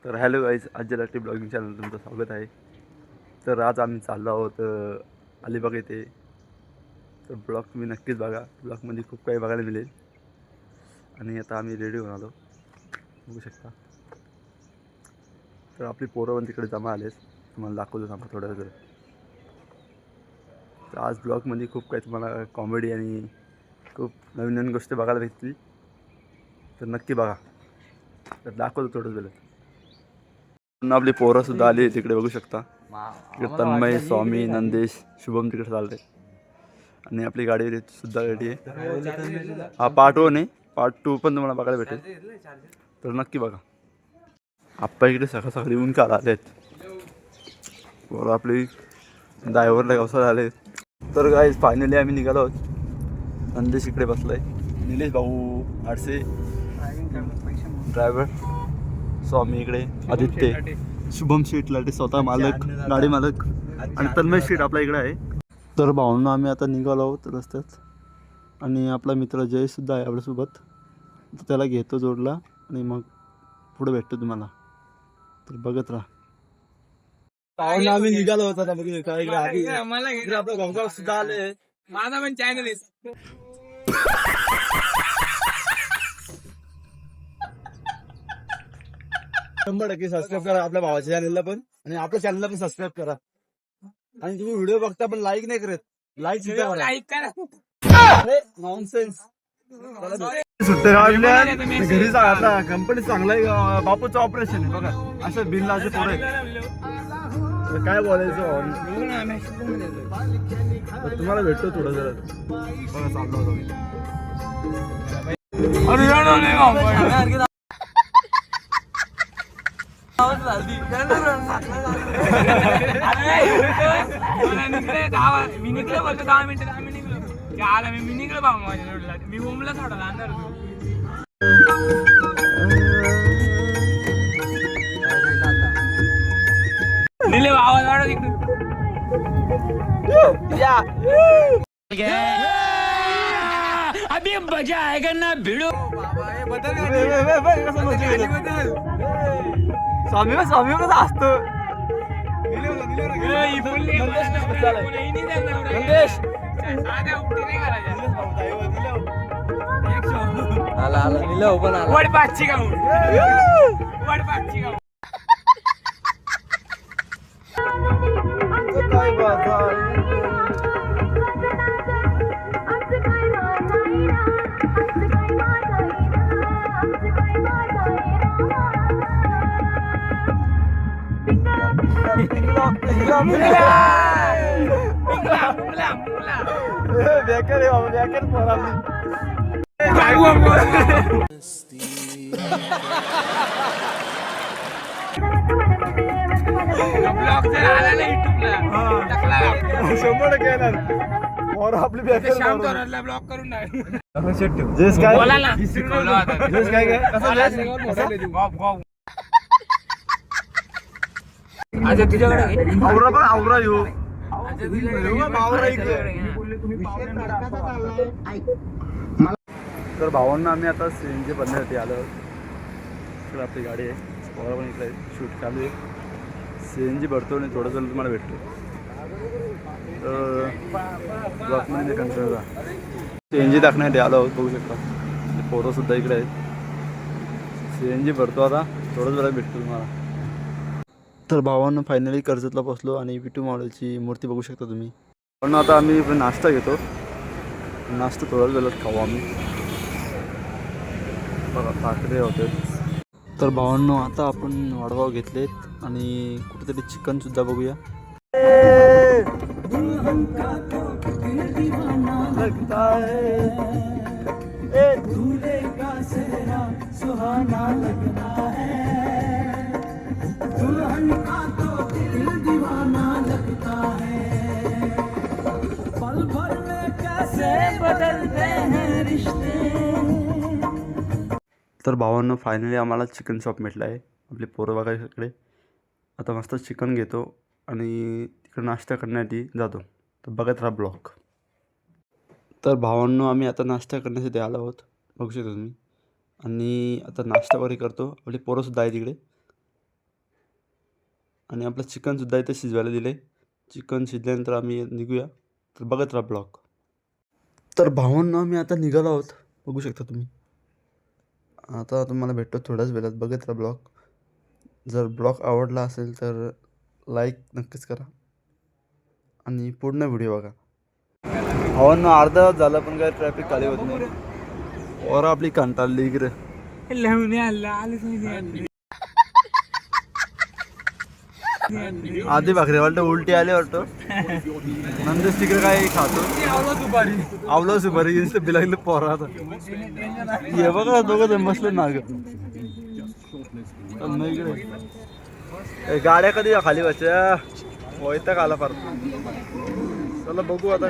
तर hello guys, आजी लाटी ब्लॉगिंग चॅनल तुमचं स्वागत आहे. तर आज आम्ही चाललो आहोत अलिबाग येथे. तर ब्लॉग तुम्ही नक्कीच बघा. ब्लॉगमध्ये खूप काही बघायला मिळेल. आणि आता आम्ही रेडी होऊन आलो, बघू शकता. तर आपली पोरं पण तिकडे जमा आलेत, तुम्हाला दाखवतो थांबा थोड्या वेळ. तर आज ब्लॉगमध्ये खूप काही तुम्हाला कॉमेडी आणि खूप नवीन नवीन गोष्टी बघायला भेटतील. तर नक्की बघा. तर दाखवतो थोडं वेळ. आपली पोरंसुद्धा आली तिकडे, बघू शकता. तिकडे तन्मय, स्वामी, नंदेश, शुभम तिकडे चालले. आणि आपली गाडी सुद्धा रेडी आहे. हा पार्ट 1 आहे, पार्ट 2 पण तुम्हाला बघायला भेटेल. तर नक्की बघा. आप्पा इकडे सकाळ सकाळी येऊन का आले आहेत. पोरं आपली ड्रायव्हरला गावसा आले. तर गाईज फायनली आम्ही निघालो आहोत. नंदेश इकडे बसलाय, निलेश भाऊ आडसे ड्रायव्हर, स्वामी इकडे, आदित्य, शुभम शेट लाटे स्वतः मालक, गाडी मालक, आणि तन्मय शेट आपल्या इकडे आहे. तर भाऊंना आम्ही आता निघालो आहोत रस्त्यात. आणि आपला मित्र जयसुद्धा आहे आपल्यासोबत. तर त्याला घेतो जोडला आणि मग पुढे भेटतो तुम्हाला. तर बघत राहा. भाऊंना आम्ही निघालो होतो आपलं गावगाव सुद्धा आले. माझा पण चॅनल आहे. 100% सबस्क्राईब करा आपल्या भावाच्या चॅनलला पण, आणि आपल्या चॅनलला पण सबस्क्राईब करा. आणि तुम्ही व्हिडिओ बघता पण लाईक नाही करत. लाईक लाईक करा. नॉनसेन्स. सुट्ट्या घरी जा. आता कंपनी चांगला आहे. बापूचं ऑपरेशन आहे बघा. असं बिनलाचे पोरं आहेत. तर काय बोलायचं. तुम्हाला भेटतो थोडं जरा बघा. चाललो मी निघलो बोलतो 10 मिनिटं निघलो. आला मी निघलो बाबा माझ्या रोडला. मी होमला सोडला अंधार. निले आवाज वाढव तिकडून. अभी मजा आएगा ना भिड़ो. स्वामी स्वामी कसं असतो. वडपाची गाव. वडपाची गाव. बेकार आहे बाबा, बेकार पोरा. ब्लॉग जर आला ना युट्यूबला 100% येणार. पोरं आपली बेकार. श्याम थोरातला ब्लॉग करून टाक. जेस काय बोला ना. जेस काय काय कसं अच्छा तुझ्याकडे आवरा पण आवरा येऊ. तर भावांना आम्ही आता सीएनजी बनण्यासाठी आलो. तर आपली गाडी आहे, पोरा पण इकडे शूट चालू आहे. सीएनजी भरतो आणि थोडं जण तुम्हाला भेटतो. तर ब्लॉकमध्ये कंटिन्यू जा. सीएनजी टाकण्यासाठी आलो आहोत, बघू शकता. पोरंसुद्धा इकडे आहेत. सीएनजी भरतो आता, थोडंच वेळात भेटतो तुम्हाला. तर भावांना फायनली कर्जतला पोचलो आणि विठू मावळ्याची मूर्ती बघू शकता तुम्ही. पण आता आम्ही नाश्ता घेतो. नाश्ता थोड्याच वेळात खाऊ आम्ही. बघा भाकरे होते. तर भावांनो आता आपण वाडगाव घेतलेत आणि कुठेतरी चिकनसुद्धा बघूया. तर भावांनो फायनली आम्हाला चिकन शॉप भेटला आहे. आपली पोरं बघा इकडे. आता मस्त चिकन घेतो आणि तिकडे नाश्ता करण्यासाठी जातो. तर बघत राहा ब्लॉग. तर भावांनो आम्ही आता नाश्ता करण्यासाठी आलो आहोत, बघू शकता तुम्ही. आणि आता नाश्ता वगैरे करतो. आपली पोरंसुद्धा आहे तिकडे. आणि आपलं चिकनसुद्धा इथे शिजवायला दिलं आहे. चिकन शिजल्यानंतर आम्ही निघूया. तर बघत राहा ब्लॉग. तर भावांना आम्ही आता निघालो आहोत, बघू शकता तुम्ही. आता तुम्हाला भेटतो थोड्याच वेळात. बघत राहा ब्लॉग. जर ब्लॉग आवडला असेल तर लाईक नक्कीच करा आणि पूर्ण व्हिडिओ बघा. भावांना अर्धा तास झाला पण काय ट्रॅफिक खाली होत नाही. और आपली कंटाळली इकडे लावून आलेच नाही. आधी भाकरी वाटतं उलटी आले वाटतं. नंतर तिकडे काय खातो आवलं सुपारी बिलागलं पोरा. आता ये बघा दोघं मस्त नाग इकडे गाड्या कधी खाली व्हायच्या वैताग आला फार. चला बघू आता.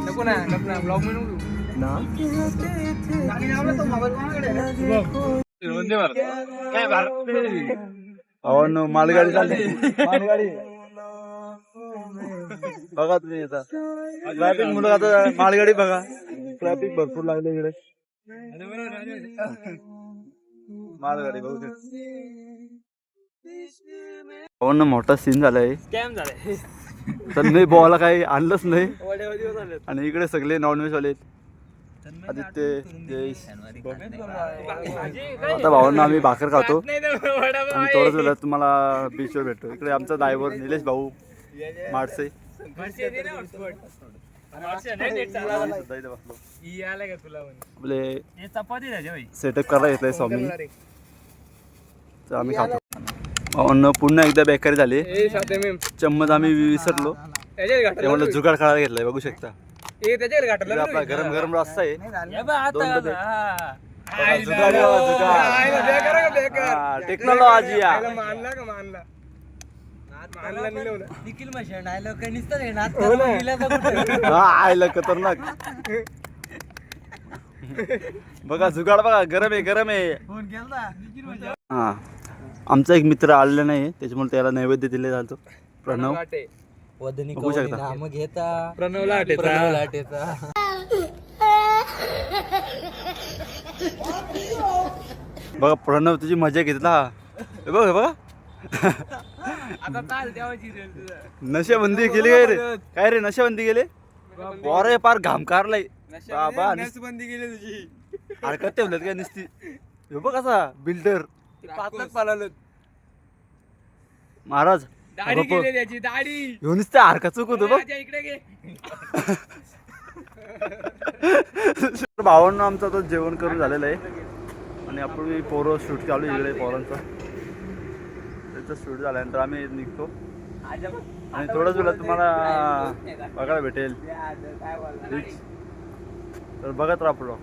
नको ना ब्लॉग अहो मालगाडी चालली. मालगाडी बघा तुम्ही आता ट्रॅफिक मुलं. आता मालगाडी बघा ट्रॅफिक भरपूर लागले इकडे. मालगाडी बघू हो ना. मोठा सीन झालाय. स्कॅम झालाय. तर मी बोला काही आणलंच नाही. आणि इकडे सगळे नॉनव्हेज वाले आदित्य जयेश. आता भावांना आम्ही भाकर खातो आणि थोडंच वेळात तुम्हाला बीचवर भेटतो. इकडे आमचा ड्रायव्हर निलेश भाऊ माडसे आपले सेटअप करायला घेतलंय स्वामी. तर आम्ही खातो. भावांना पुन्हा एकदा बेकारी झाली. चम्मच आम्ही विसरलो. त्यामुळे जुगाड खेळायला घेतलाय बघू शकता. आपला गरम गरम रस्ता आहे. टेक्नॉलॉजी आयला खतरनाक. बघा जुगाड बघा. गरम आहे गरम आहे. हा आमचा एक मित्र आलेला नाही त्याच्यामुळे त्याला नैवेद्य दिले जातो. प्रणव बघू शकता. प्रणव लाटेचा बघा प्रणव तुझी मजा घेतला. बघ बघा नशाबंदी केली काय रे. काय रे नशाबंदी केली. अरे पार घाम कारलाय बाबा. नसबंदी केली तुझी. हरकत ठेवल्यात काय नुसती. बघ कसा बिल्डर महाराज. दाढी केली त्याची दाढी. ह्यो नुसतं हरकत चुकवतो बघ. इकडे घे. भावांना आमचा तो जेवण करून झालेलं आहे आणि आपण पोरं शूट चालू इकडे पोरांचा. त्याचं शूट झाल्यानंतर आम्ही निघतो आणि थोडंच वेळात तुम्हाला बघायला भेटेल बीच. तर बघत राहा पुढं.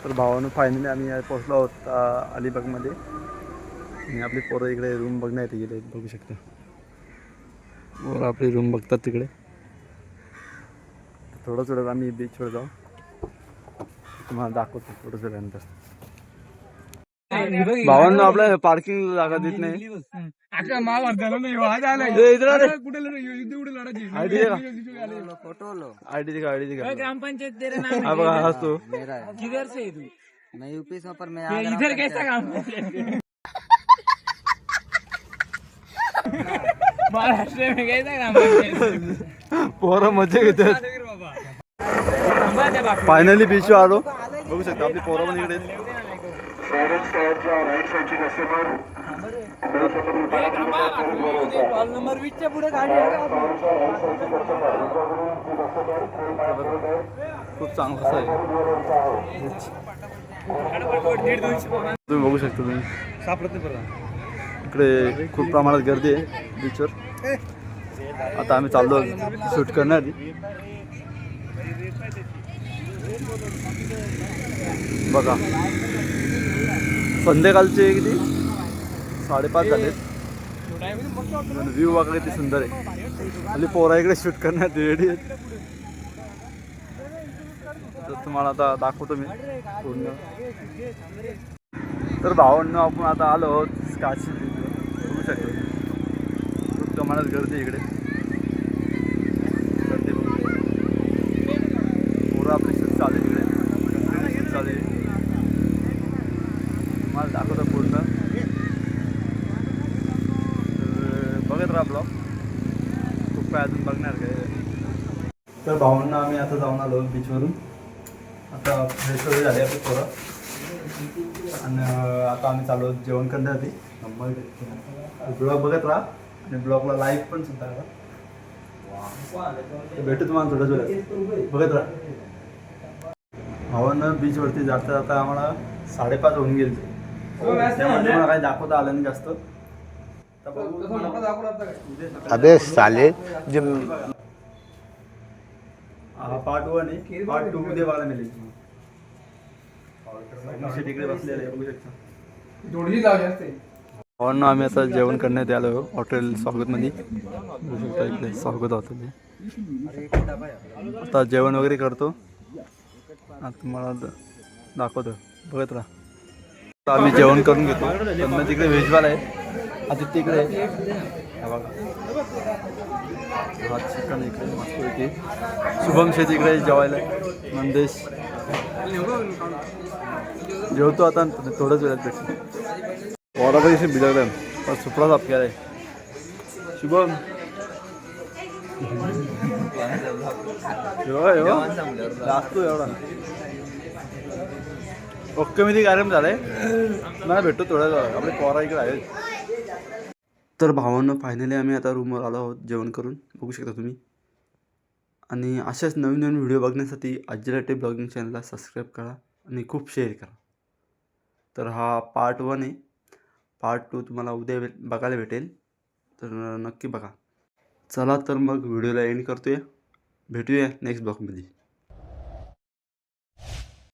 तर भावानं फायनली आम्ही पोहोचलो आहोत अलिबागमध्ये आणि आपली पोरं इकडे रूम बघण्यात गेले बघू शकता. पोरं आपली रूम बघतात तिकडे. थोडंच वेळात आम्ही बीचवर जाऊ. तुम्हाला दाखवतो थोडंच वेळानंतर. भावांना आपल्या पार्किंग जागा देत नाही. ग्रामपंचायत बघा हसतो. किधर से तू. मैं यूपी से पर मैं इधर कैसा काम. महाराष्ट्र में कैसा ग्रामपंचायत. पोरं मजा घेतात. फायनली बीचवर आलो बघू शकता. आपली पोरं पण इकडे. नंबर 20 च्या पुढे गाडी खूप चांगलं आहे. तुम्ही बघू शकता. तुम्ही इकडे खूप प्रमाणात गर्दी आहे बीचवर. आता आम्ही चाललो शूट करण्याआधी. बघा संध्याकाळचे किती 5:30 झालेत. व्ह्यू बघा किती सुंदर आहे. आणि पोरा इकडे शूट करण्यात रेडी आहेत. तर तुम्हाला आता दाखवतो मी पूर्ण. तर भावांनो आपण आता आलो आहोत काशी बघू शकतो. खूप प्रमाणात गर्दी इकडे. गर्दी बघू पोरं आपले शूट चालू आहे इकडे. शूट चालू आहे. मला दाखवतो पूर्ण. तर बघत राहा ब्लॉग. खूप काय अजून बघणार काय. तर भावांना आम्ही आता जाऊन आलो बीचवरून. आता फ्रेश वगैरे झाले आपले पोरं. आणि आता आम्ही चालू आहोत जेवण करण्यासाठी. ब्लॉग बघत राहा आणि ब्लॉगला लाईक पण सुद्धा करा. भेटू तुम्हाला थोडंच वेळ बघत राहा. भावांना बीचवरती जाता जाता आम्हाला 5:30 होऊन गेले. त्यामध्ये मला काही दाखवता आलं नाही जास्त. अबे साले जे पार्ट 1 आहे. पार्ट 2 मध्ये बघायला मिळेल. तिकडे बसलेले बघू शकता. भावांना आम्ही आता जेवण करण्यात आलो हॉटेल स्वागतमध्ये. बघू शकता इकडे स्वागत होतं ते. आता जेवण वगैरे करतो. आता तुम्हाला दाखवतो बघत राहा. आता आम्ही जेवण करून घेतो. त्यांना तिकडे व्हेजवाला आहे. आता तिकडे बघा हा चिकन इकडे मस्त. शुभम शेत इकडे जेवायला. मंदेश जेवतो आता थोडंच वेळात भेटतो. पोरापैकी बिघडलं पण सुपडा साफ केलाय शुभम. जास्त एवढा ओके मध्ये कार्यक्रम झालाय. मला भेटतो थोड्या आपले पोरा इकडे आहेत. तर भावांना फायनली आम्ही आता रूमवर आलो आहोत जेवण करून. बघू शकता तुम्ही. आणि अशाच नवीन नवीन व्हिडिओ बघण्यासाठी अज्जलाटे ब्लॉगिंग चॅनलला सबस्क्राईब करा आणि खूप शेअर करा. तर हा पार्ट 1 आहे. पार्ट 2 तुम्हाला उद्या बघायला भेटेल. तर नक्की बघा. चला तर मग व्हिडिओला एंड करतोय. भेटूया नेक्स्ट ब्लॉगमध्ये.